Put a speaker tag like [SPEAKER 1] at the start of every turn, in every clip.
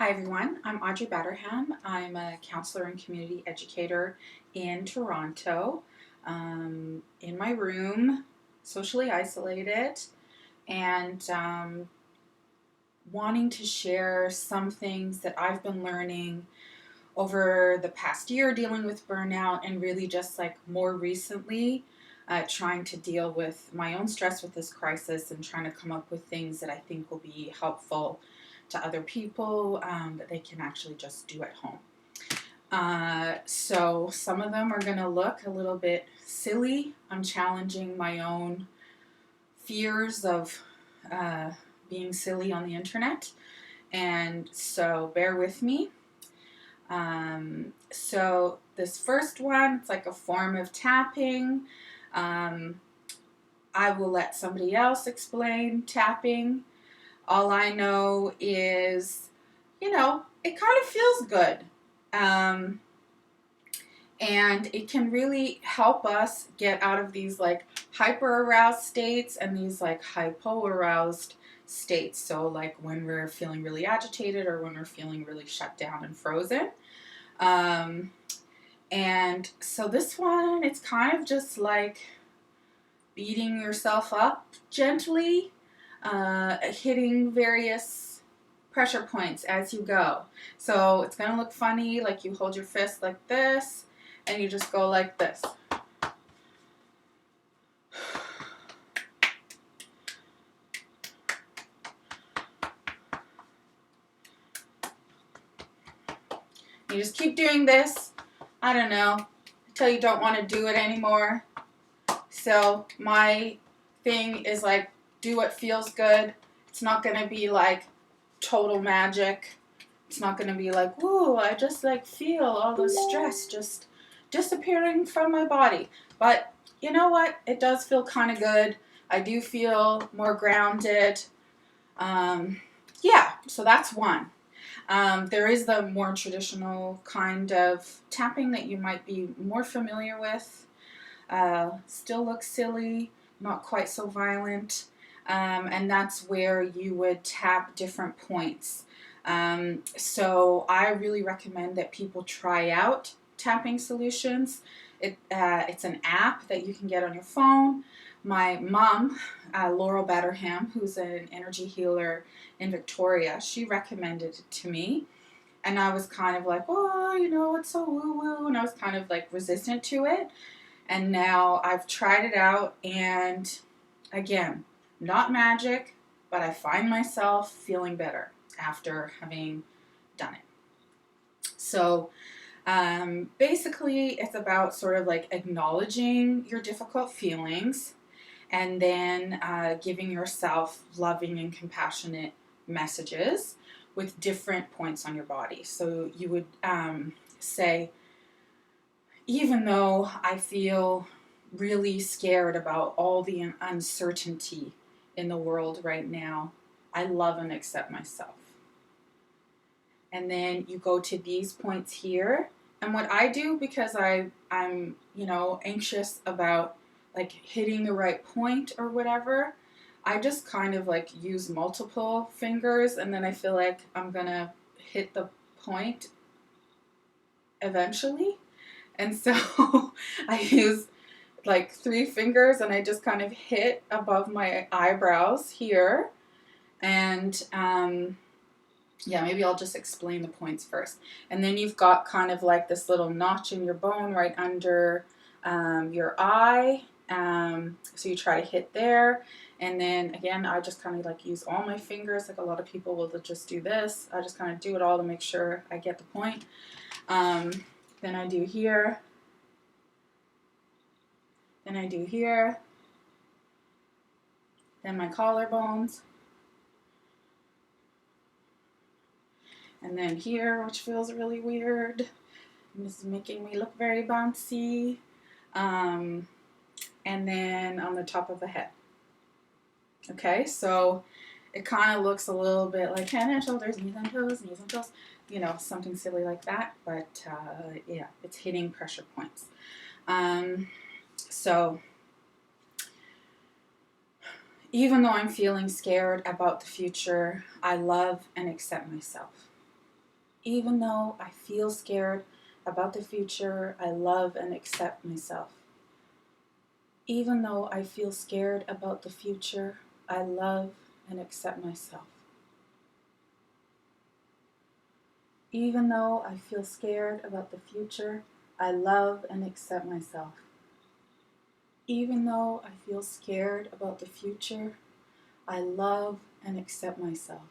[SPEAKER 1] Hi everyone, I'm Audrey Batterham. I'm a counselor and community educator in Toronto, in my room, socially isolated, and wanting to share some things that I've been learning over the past year dealing with burnout, and really just like more recently trying to deal with my own stress with this crisis and trying to come up with things that I think will be helpful to other people that they can actually just do at home. So some of them are going to look a little bit silly. I'm challenging my own fears of being silly on the internet, and so bear with me. So this first one, it's like a form of tapping. I will let somebody else explain tapping. All I know is, it kind of feels good. And it can really help us get out of these like hyperaroused states and these like hypoaroused states. So like when we're feeling really agitated or when we're feeling really shut down and frozen. And so this one, it's kind of just like beating yourself up gently, hitting various pressure points as you go. So it's going to look funny, like you hold your fist like this, and you just go like this. You just keep doing this, I don't know, until you don't want to do it anymore. So my thing is like, do what feels good. It's not going to be like total magic. It's not going to be like, whoa, I just like feel all the stress just disappearing from my body. But you know what? It does feel kind of good. I do feel more grounded. Yeah, so that's one. There is the more traditional kind of tapping that you might be more familiar with. Still looks silly, not quite so violent. And that's where you would tap different points. So I really recommend that people try out tapping solutions. It's an app that you can get on your phone. My mom, Audrey Batterham, who's an energy healer in Victoria, she recommended it to me. And I was kind of like, oh, it's so woo-woo. And I was kind of like resistant to it. And now I've tried it out, and again, not magic, but I find myself feeling better after having done it. So basically, it's about sort of like acknowledging your difficult feelings and then giving yourself loving and compassionate messages with different points on your body. So you would say, even though I feel really scared about all the uncertainty in the world right now, I love and accept myself. And then you go to these points here. And what I do, because I'm anxious about like hitting the right point or whatever, I just kind of like use multiple fingers, and then I feel like I'm gonna hit the point eventually. And so I use like 3 fingers, and I just kind of hit above my eyebrows here. And maybe I'll just explain the points first. And then you've got kind of like this little notch in your bone right under your eye. So you try to hit there. And then again, I just kind of like use all my fingers. Like a lot of people will just do this. I just kind of do it all to make sure I get the point. Then I do here. Then I do here. Then my collarbones. And then here, which feels really weird. And this is making me look very bouncy. And then on the top of the head. Okay, so it kind of looks a little bit like head and shoulders, knees and toes, something silly like that. But it's hitting pressure points. So even though I'm feeling scared about the future, I love and accept myself. Even though I feel scared about the future, I love and accept myself. Even though I feel scared about the future, I love and accept myself. Even though I feel scared about the future, I love and accept myself. Even though I feel scared about the future, I love and accept myself.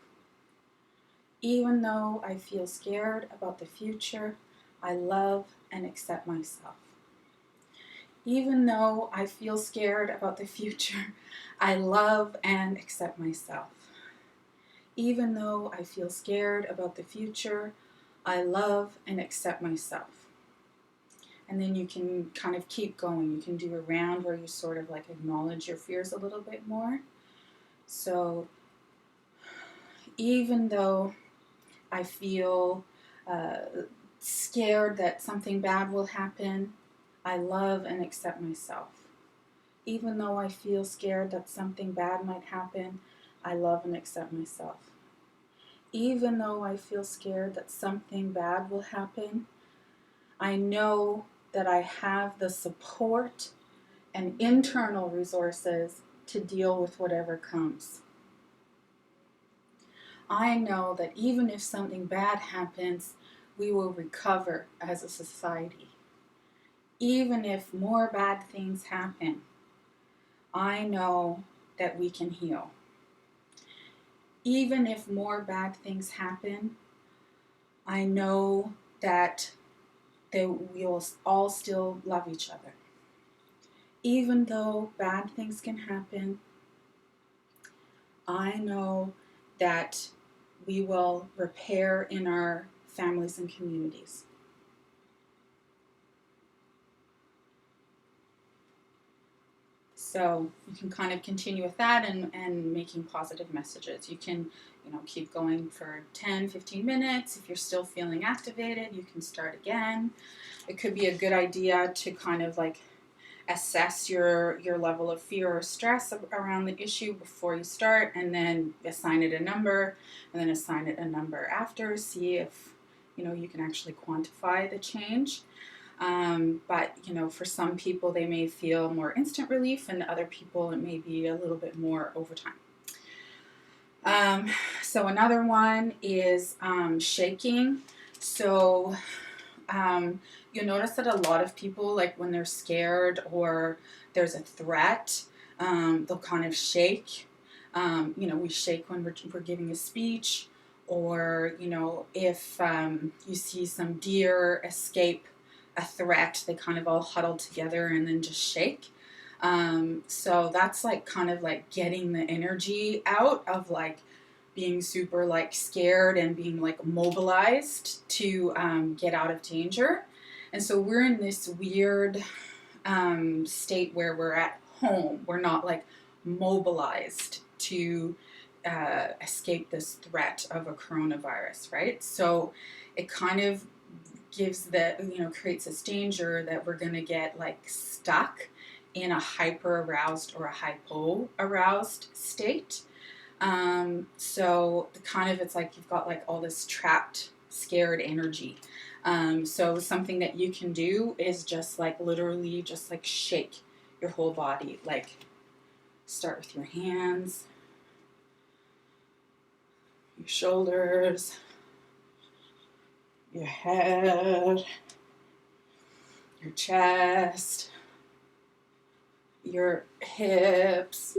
[SPEAKER 1] Even though I feel scared about the future, I love and accept myself. Even though I feel scared about the future, I love and accept myself. Even though I feel scared about the future, I love and accept myself. And then you can kind of keep going. You can do a round where you sort of like acknowledge your fears a little bit more. So even though I feel scared that something bad will happen, I love and accept myself. Even though I feel scared that something bad might happen, I love and accept myself. Even though I feel scared that something bad will happen, I know that I have the support and internal resources to deal with whatever comes. I know that even if something bad happens, we will recover as a society. Even if more bad things happen, I know that we can heal. Even if more bad things happen, I know that we will all still love each other. Even though bad things can happen, I know that we will repair in our families and communities. So you can kind of continue with that and making positive messages. You can, keep going for 10, 15 minutes. If you're still feeling activated, you can start again. It could be a good idea to kind of like assess your level of fear or stress around the issue before you start, and then assign it a number, and then assign it a number after. See if, you can actually quantify the change. But, for some people, they may feel more instant relief, and other people, it may be a little bit more over time. So another one is shaking. So you'll notice that a lot of people, like when they're scared or there's a threat, they'll kind of shake. We shake when we're giving a speech, or, if you see some deer escape a threat, they kind of all huddle together and then just shake. So that's like kind of like getting the energy out of like being super like scared and being like mobilized to get out of danger. And so we're in this weird state where we're at home. We're not like mobilized to escape this threat of a coronavirus, right? So it kind of gives creates this danger that we're going to get like stuck in a hyperaroused or a hypoaroused state. So it's like you've got like all this trapped, scared energy. So something that you can do is just like literally just like shake your whole body. Like start with your hands, your shoulders, your head, your chest, your hips,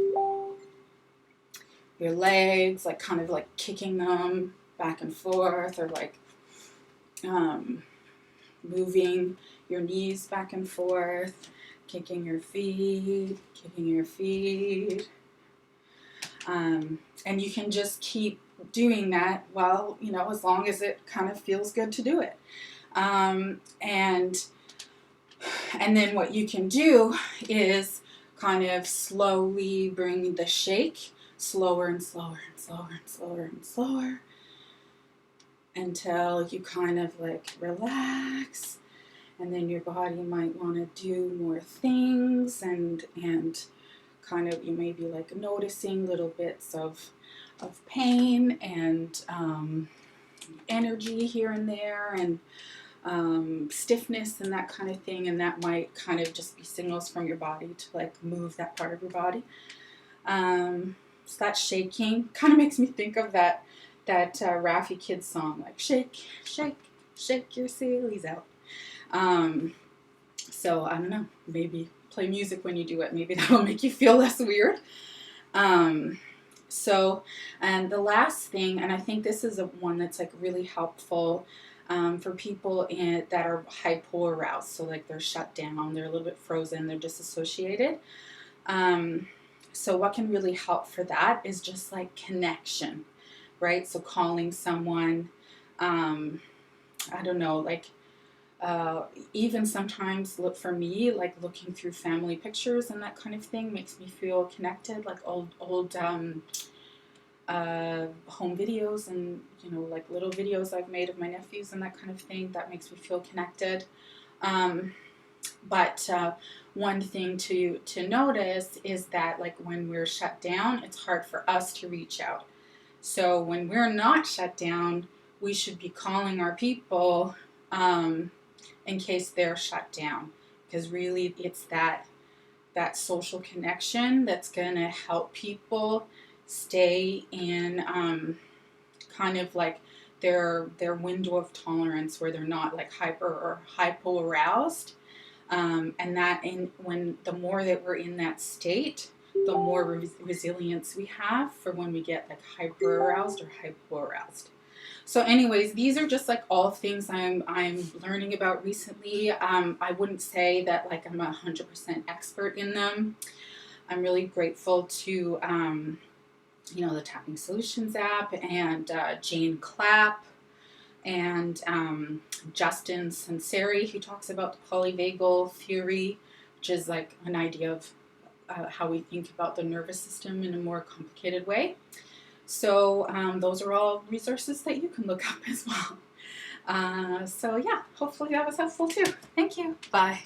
[SPEAKER 1] your legs, like kind of like kicking them back and forth, or like moving your knees back and forth, kicking your feet. And you can just keep doing that while, as long as it kind of feels good to do it. And then what you can do is kind of slowly bring the shake slower and slower and slower and slower and slower until you kind of like relax, and then your body might want to do more things, and kind of you may be like noticing little bits of pain, and energy here and there, and stiffness and that kind of thing, and that might kind of just be signals from your body to like move that part of your body. So that shaking kind of makes me think of that Raffi Kids song, like shake, shake, shake your Salies out. So I don't know, maybe play music when you do it. Maybe that'll make you feel less weird. So, and the last thing, and I think this is one that's like really helpful for people that are hypoaroused. So like they're shut down, they're a little bit frozen, they're disassociated. So what can really help for that is just like connection, right? So calling someone, I don't know, like even sometimes look for me, like looking through family pictures and that kind of thing makes me feel connected, like old home videos and, you know, like little videos I've made of my nephews and that kind of thing, that makes me feel connected. But one thing to notice is that like when we're shut down, it's hard for us to reach out. So when we're not shut down, we should be calling our people in case they're shut down, because really it's that social connection that's going to help people stay in kind of like their window of tolerance, where they're not like hyper or hypoaroused. And that when the more that we're in that state, the more resilience we have for when we get like hyperaroused or hypoaroused. So anyways, these are just like all things I'm learning about recently. I wouldn't say that like I'm 100% expert in them. I'm really grateful to you know, the Tapping Solutions app, and Jane Clapp, and Justin Sunseri, who talks about the polyvagal theory, which is like an idea of how we think about the nervous system in a more complicated way. So those are all resources that you can look up as well. So yeah, hopefully that was helpful too. Thank you. Bye.